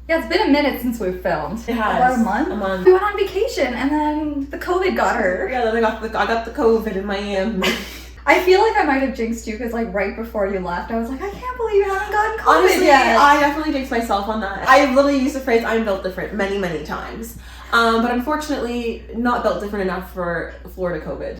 Yeah, it's been a minute since we've filmed. It has. About a month? A month. We went on vacation and then the COVID got her. Yeah, then I got the COVID in Miami. I feel like I might have jinxed you because like right before you left, I was like, I can't believe you haven't gotten COVID Honestly, yet. I definitely jinxed myself on that. I literally used the phrase "I'm built different" many, many times. But unfortunately, not built different enough for Florida COVID.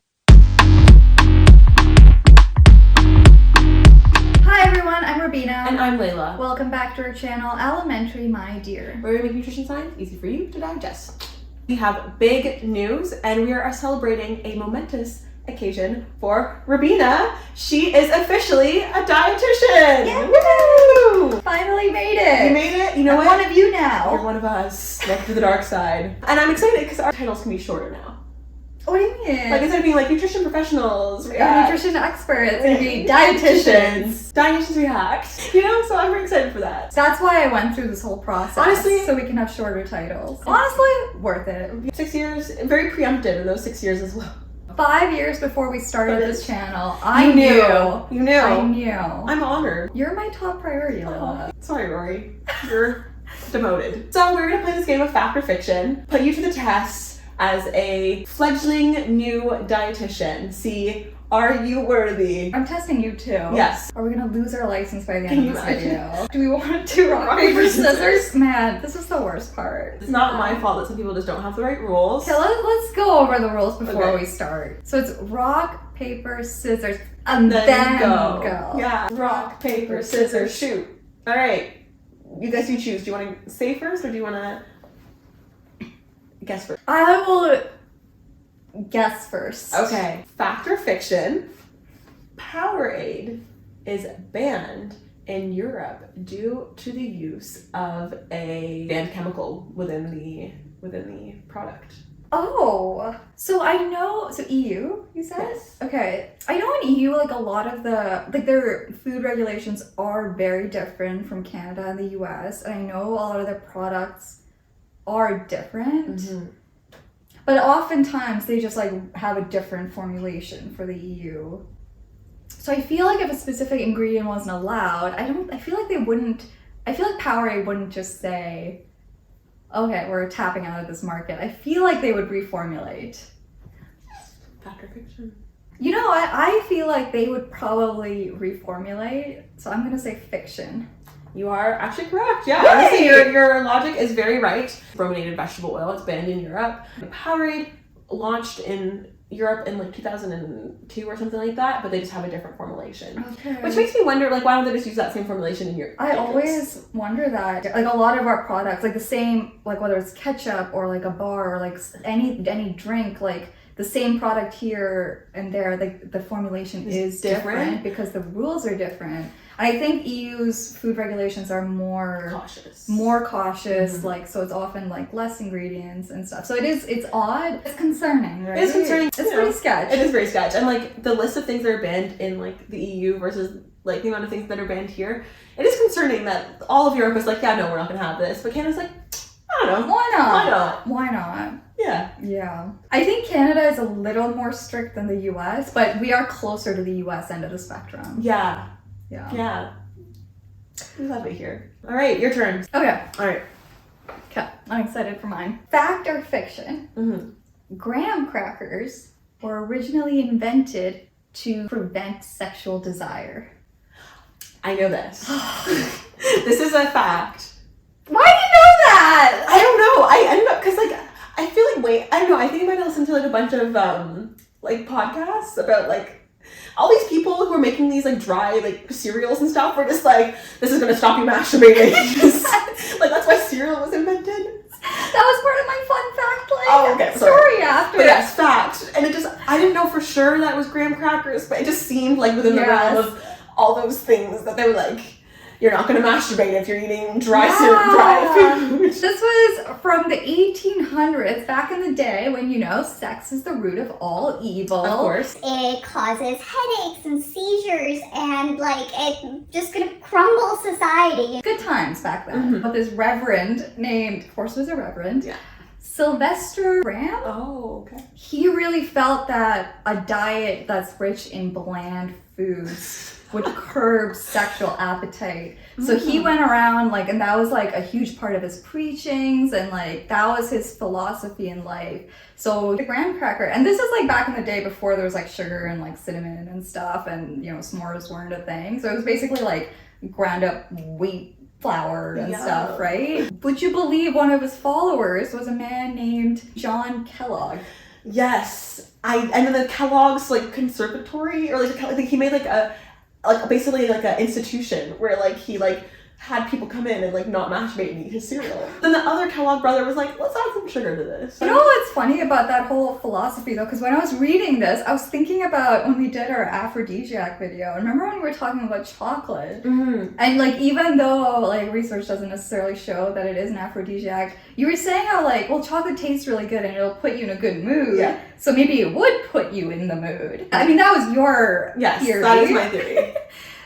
Hi everyone, I'm Robena. And I'm Layla. Welcome back to our channel, Elementary My Dear. Where we make nutrition science easy for you to digest. We have big news, and we are celebrating a momentous occasion for Robena. She is officially a dietitian. Yeah. Woo! Finally made it. You made it. You know I'm what? one of you now. You're one of us. Welcome to the dark side. And I'm excited because our titles can be shorter now. What do you mean? Like instead of being like nutrition professionals, nutrition experts, it's gonna be dietitians. Dietitians react. You know, so I'm very excited for that. That's why I went through this whole process. Honestly, so we can have shorter titles. Honestly, worth it. 6 years, very preemptive in those 6 years as well. 5 years before we started But this channel, You knew. I knew. I'm honored. You're my top priority, Layla. Sorry, Rory. You're demoted. So we're gonna play this game of fact or fiction, put you to the test as a fledgling new dietitian. See, are you worthy? I'm testing you too. Yes. Are we gonna lose our license by the Can end you of this imagine? video? Do we want to do rock, paper, scissors? Man, this is the worst part. It's not my fault that some people just don't have the right rules. Okay, let's go over the rules before Okay. we start. So it's rock, paper, scissors, and Then then go. go. Yeah. Rock, paper, scissors, shoot. All right. You guys, you choose. Do you want to say first or do you want to guess first? I will guess first. Okay. Fact or fiction? Powerade is banned in Europe due to the use of a banned chemical within the product. Oh, so I know, so EU, you said? Yes. Okay, I know in EU, like a lot of their food regulations are very different from Canada and the US, and I know a lot of their products are different, but oftentimes they just like have a different formulation for the EU. So I feel like if a specific ingredient wasn't allowed, I feel like Powerade wouldn't just say, okay, we're tapping out of this market. I feel like they would reformulate. Fact or fiction? You know what? I feel like they would probably reformulate, so I'm gonna say fiction. You are actually correct. Yeah, Yay! honestly, your logic is very right. Brominated vegetable oil, it's banned in Europe. Powerade launched in Europe in like 2002 or something like that, but they just have a different formulation. Okay. Which makes me wonder, like, why don't they just use that same formulation in Europe? I always wonder that. Like a lot of our products, like the same, like whether it's ketchup or like a bar or like any drink, like the same product here and there, like the formulation is different because the rules are different. And I think EU's food regulations are more cautious, like, so it's often like less ingredients and stuff. So it's odd. It's concerning, right? It's concerning. It's pretty sketch. It is very sketch. And like the list of things that are banned in like the EU versus like the amount of things that are banned here, it is concerning that all of Europe is like, yeah, no, we're not gonna have this. But Canada's like, I don't know. Why not? Why not? Why not? Yeah. Yeah. I think Canada is a little more strict than the US, but we are closer to the US end of the spectrum. Yeah. Yeah. Yeah. We love it here. All right, your turn. Okay. All right. Okay. I'm excited for mine. Fact or fiction? Mm-hmm. Graham crackers were originally invented to prevent sexual desire. I know this. This is a fact. Why do you know that? I don't know. I ended up because like I feel like I don't know. I think I might have listened to like a bunch of like podcasts about like all these people who are making these like dry like cereals and stuff. Were just like, this is gonna stop you masturbating. Like that's why cereal was invented. That was part of my fun fact, like, Oh, okay, story after. But yes, fact. And it just, I didn't know for sure that was graham crackers, but it just seemed like within the realm of all those things that they were like, you're not going to masturbate if you're eating dry food. This was from the 1800s, back in the day when, you know, sex is the root of all evil. Of course. It causes headaches and seizures and like it just gonna crumble society. Good times back then. But this reverend named, of course it was a reverend, Sylvester Graham. Oh, okay. He really felt that a diet that's rich in bland foods would curb sexual appetite. So he went around like, and that was like a huge part of his preachings, and like that was his philosophy in life. So the graham cracker, and this is like back in the day before there was like sugar and like cinnamon and stuff, and you know, s'mores weren't a thing. So it was basically like ground up wheat flour and stuff, right? Would you believe one of his followers was a man named John Kellogg? Yes, and then the Kellogg's like conservatory, or like he made basically like an institution where like he like had people come in and like not masturbate and eat his cereal. Then the other Kellogg brother was like, let's add some sugar to this. You know what's funny about that whole philosophy though? Because when I was reading this, I was thinking about when we did our aphrodisiac video. Remember when we were talking about chocolate? And like, even though like research doesn't necessarily show that it is an aphrodisiac, you were saying how like, well, chocolate tastes really good and it'll put you in a good mood. Yeah. So maybe it would put you in the mood. I mean, that was your theory. That is my theory.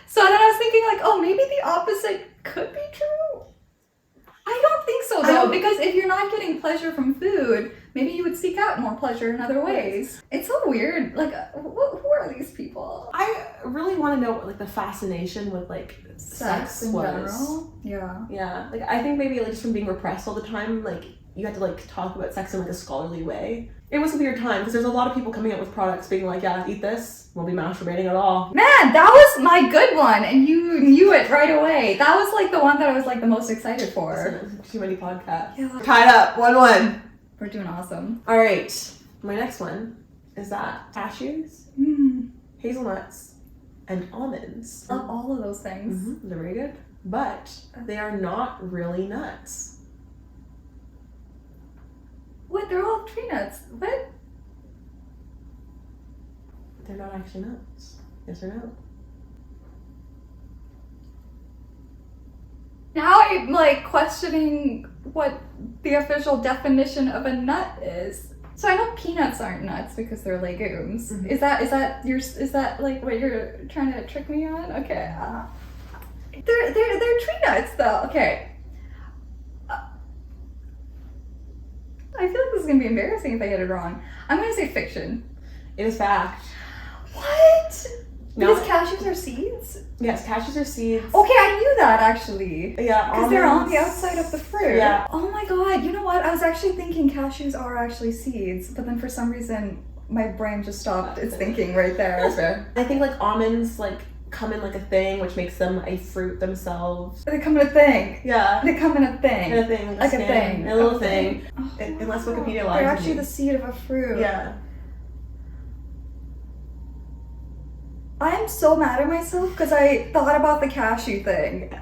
So then I was thinking like, oh, maybe the opposite could be true. I don't think so though, because if you're not getting pleasure from food, maybe you would seek out more pleasure in other ways. It's so weird. Like, who are these people? I really want to know what like the fascination with like sex in was. general? Yeah. Yeah. Like I think maybe like just from being repressed all the time, like you had to like talk about sex in like a scholarly way. It was a weird time because there's a lot of people coming out with products being like, yeah, eat this, won't be masturbating at all. Man, that was my good one, and you knew it right away. That was like the one that I was like the most excited for. Too many podcasts. Yeah. Tied up, 1-1. We're doing awesome. All right, my next one is that cashews, hazelnuts, and almonds. Love all of those things. They're very good, but they are not really nuts. What? They're all tree nuts. What? They're not actually nuts. Yes or no? Now I'm like questioning what the official definition of a nut is. So I know peanuts aren't nuts because they're legumes. Is that like what you're trying to trick me on? Okay. They're tree nuts though. Okay. I feel like this is gonna be embarrassing if I get it wrong. I'm gonna say fiction. It is fact. What? No. Because cashews are seeds? Yes, cashews are seeds. Okay, I knew that actually. Yeah, because they're on the outside of the fruit. Yeah. Oh my god, you know what? I was actually thinking cashews are actually seeds, but then for some reason my brain just stopped its thinking right there. I think like almonds like come in like a thing, which makes them a fruit themselves. They come in a thing. Yeah. They come in a thing. In a thing. Like a thing. A little thing. Oh, Unless Wikipedia lies. They're actually the seed of a fruit. Yeah. I am so mad at myself because I thought about the cashew thing.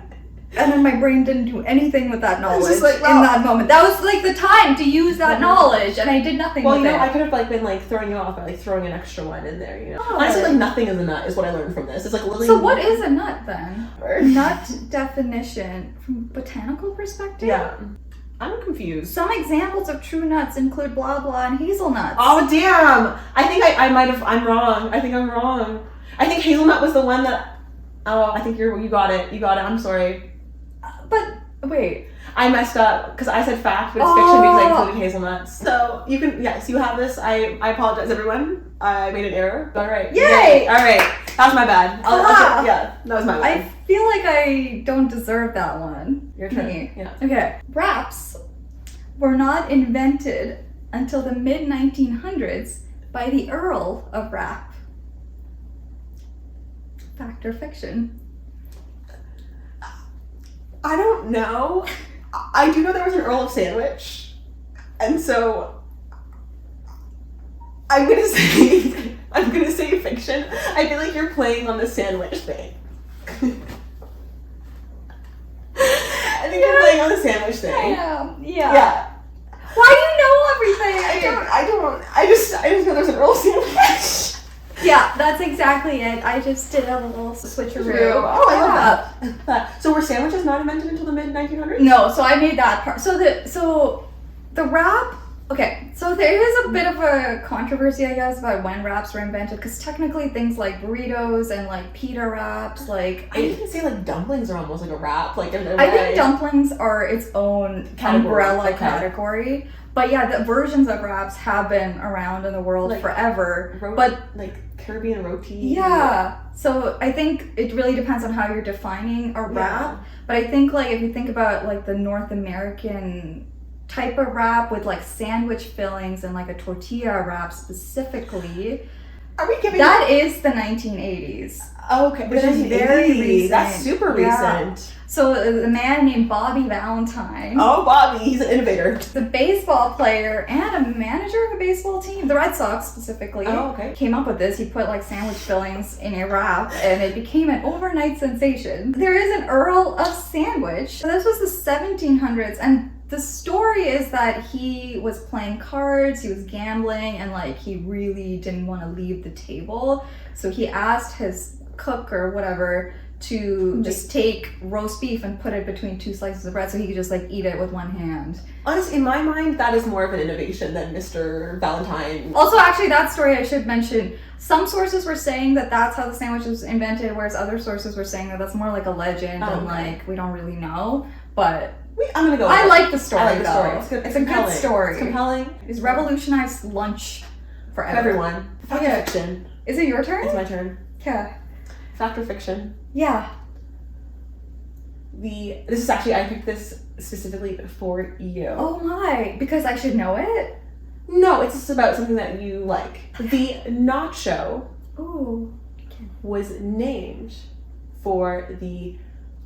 And then my brain didn't do anything with that knowledge like, in that moment. That was like the time to use that knowledge, and I did nothing with it. Well, you know, I could have like been like throwing you off by like throwing an extra one in there, you know. Oh. Honestly, like nothing is a nut is what I learned from this. It's like literally. So what is a nut then? Nut definition from botanical perspective? Yeah. I'm confused. Some examples of true nuts include blah blah and hazelnuts. Oh damn! I think I might have. I'm wrong. I think I'm wrong. I think hazelnut was the one that. Oh, I think you got it. You got it. I'm sorry. But wait, I messed up because I said fact, but it's fiction because I included hazelnuts. So you can, yes, you have this. I apologize, everyone. I made an error. All right. Yay! All right. That was my bad. Yeah, that was my bad. I feel like I don't deserve that one. Your turn. Yeah. Okay. Wraps were not invented until the mid 1900s by the Earl of Wrap. Fact or fiction? I don't know. I do know there was an Earl of Sandwich, and so I'm gonna say fiction. I feel like you're playing on the sandwich thing. I think you're playing on the sandwich thing. Yeah. Why do you know everything? I just know there's an Earl Sandwich. Yeah, that's exactly it. I just did a little switcheroo. Oh, I love that. So were sandwiches not invented until the mid 1900s? No, so I made that part. So the wrap Okay, so there is a bit of a controversy, I guess, about when wraps were invented, because technically things like burritos and like pita wraps, like I even say like dumplings are almost like a wrap, like in a I way. think dumplings are its own umbrella Okay. category. But yeah, the versions of wraps have been around in the world Like forever. But But like Caribbean roti. yeah, so I think it really depends on how you're defining a wrap. But I think like if you think about like the North American type of wrap with like sandwich fillings and like a tortilla wrap specifically, Are we giving that is the 1980s. Okay, Which but is that's very recent. That's super Yeah. recent. So a man named Bobby Valentine, Oh, Bobby, he's an innovator. the baseball player and a manager of a baseball team, the Red Sox specifically, Oh, okay. came up with this. He put like sandwich fillings in a wrap and it became an overnight sensation. There is an Earl of Sandwich. So this was the 1700s, and the story is that he was playing cards, he was gambling, and like he really didn't want to leave the table. So he asked his cook or whatever to just take roast beef and put it between two slices of bread so he could just like eat it with one hand. Honestly, in my mind, that is more of an innovation than Mr. Valentine. Also, actually, that story I should mention, some sources were saying that that's how the sandwich was invented, whereas other sources were saying that that's more like a legend and like we don't really know. But I'm gonna go. I like the story. I like the story. though. It's good. It's a good story. It's compelling. It's revolutionized lunch For forever. everyone. Fact or fiction. Is it your turn? It's my turn. Yeah. Fact or fiction. Yeah. This is actually, I picked this specifically for you. Oh my! Because I should know it. No, it's just about something that you like. The nacho Ooh. was named for the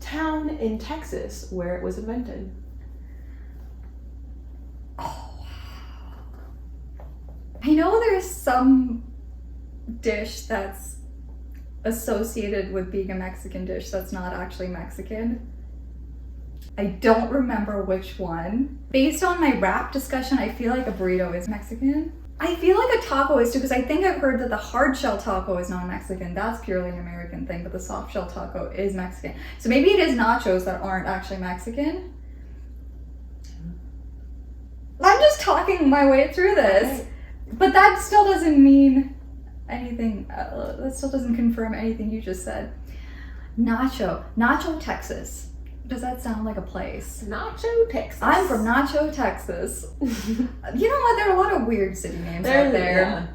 town in Texas where it was invented. I know there's some dish that's associated with being a Mexican dish that's not actually Mexican. I don't remember which one. Based on my wrap discussion, I feel like a burrito is Mexican. I feel like a taco is too, because I think I've heard that the hard shell taco is not Mexican. That's purely an American thing, but the soft shell taco is Mexican. So maybe it is nachos that aren't actually Mexican. I'm just talking my way through this. Okay. But that still doesn't mean anything. That still doesn't confirm anything you just said. Nacho, Texas. Does that sound like a place? Nacho, Texas. I'm from Nacho, Texas. You know what? There are a lot of weird city names out there. Yeah.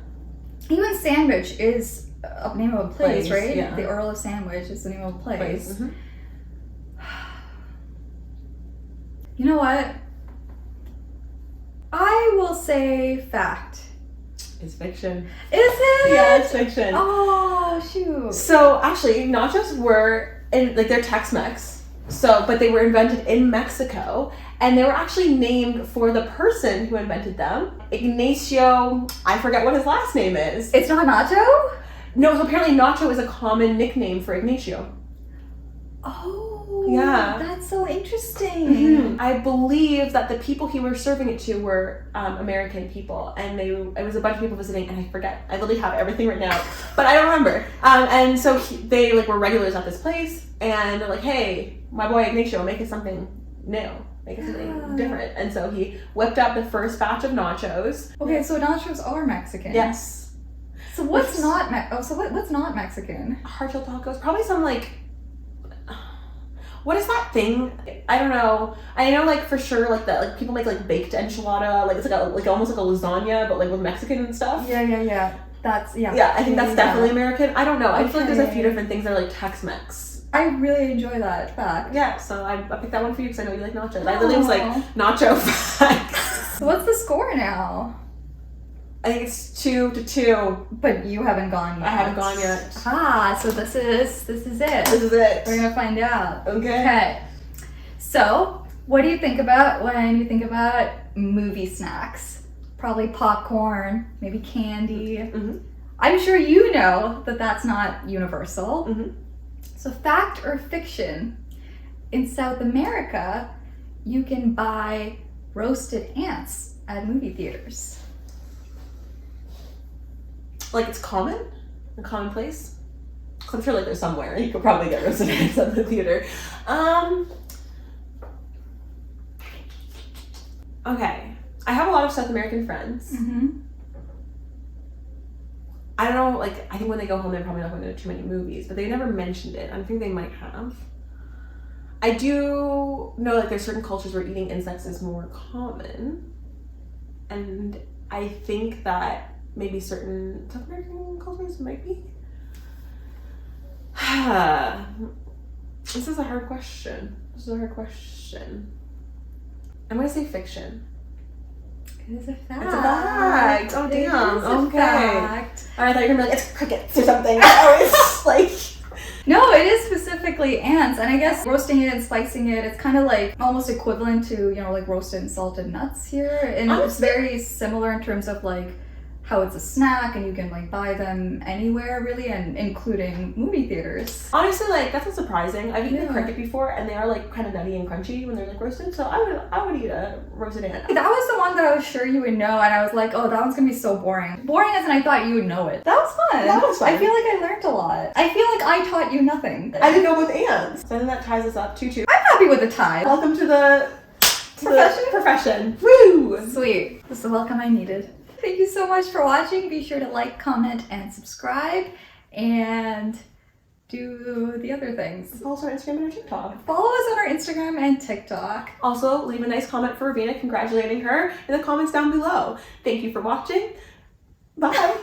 Even Sandwich is a name of a place, right? Yeah. The Earl of Sandwich is the name of a place. Mhm. You know what? I will say fact. It's fiction. Is it? Yeah, it's fiction. Oh, shoot. So actually, nachos were they're Tex-Mex. So, but they were invented in Mexico, and they were actually named for the person who invented them, Ignacio. I forget what his last name is. It's not Nacho? No, so apparently Nacho is a common nickname for Ignacio. Oh, Yeah. That's so interesting. Mm-hmm. I believe that the people he was serving it to were American people, and it was a bunch of people visiting, and I forget. I literally have everything written out, but I don't remember. And so they were regulars at this place, and they're like, "Hey, my boy Ignacio, make it something new, make it something different." And so he whipped up the first batch of nachos. Okay, so nachos are Mexican. Yes. So what's not what's not Mexican? Hard shell tacos, probably some what is that thing? I don't know. I know for sure that people make baked enchilada, it's almost like a lasagna but with Mexican stuff. Yeah. That's Yeah, I think that's definitely American. I don't know. I feel like there's a few Okay. different things that are Tex-Mex. I really enjoy that fact. Yeah, so I picked that one for you because I know you like nachos. I literally was nacho facts. So what's the score now? I think it's 2-2. But you haven't gone yet. I haven't gone yet. Ah, so this is it. This is it. We're gonna find out. Okay. So, what do you think about when you think about movie snacks? Probably popcorn, maybe candy. Mm-hmm. I'm sure you know that that's not universal. Mm-hmm. So, fact or fiction? In South America, you can buy roasted ants at movie theaters. It's common? A commonplace? I'm sure there's somewhere you could probably get roasted ants at the theater. Okay. I have a lot of South American friends. Mm-hmm. I don't know, like, I think when they go home, they're probably not going to too many movies, but they never mentioned it. I think they might have. I do know, like, there's certain cultures where eating insects is more common. And I think that maybe certain South American cultures might be. This is a hard question. I'm going to say fiction. It is a fact. It's a fact. Oh, It damn. is a Okay. fact. Alright, I thought you were going to be like, it's crickets or something. Oh, it's like... No, it is specifically ants, and I guess roasting it and spicing it, it's kind of like almost equivalent to, like roasted and salted nuts here. And it's very similar in terms of like how it's a snack and you can like buy them anywhere really, and including movie theaters. Honestly, like, that's not surprising. I've eaten a Yeah. cricket before, and they are like kind of nutty and crunchy when they're like roasted, so I would eat a roasted ant. That was the one that I was sure you would know, and I was like, oh, that one's gonna be so boring. Boring as in I thought you would know it. That was fun. That was fun. I feel like I learned a lot. I feel like I taught you nothing. I did go with ants. So I think that ties us up too. I'm happy with the tie. Welcome to the Profession? Profession. Woo! Sweet. This is the welcome I needed. Thank you so much for watching. Be sure to like, comment, and subscribe. And do the other things. Follow us on Instagram and our TikTok. Follow us on our Instagram and TikTok. Also, leave a nice comment for Robena congratulating her in the comments down below. Thank you for watching. Bye!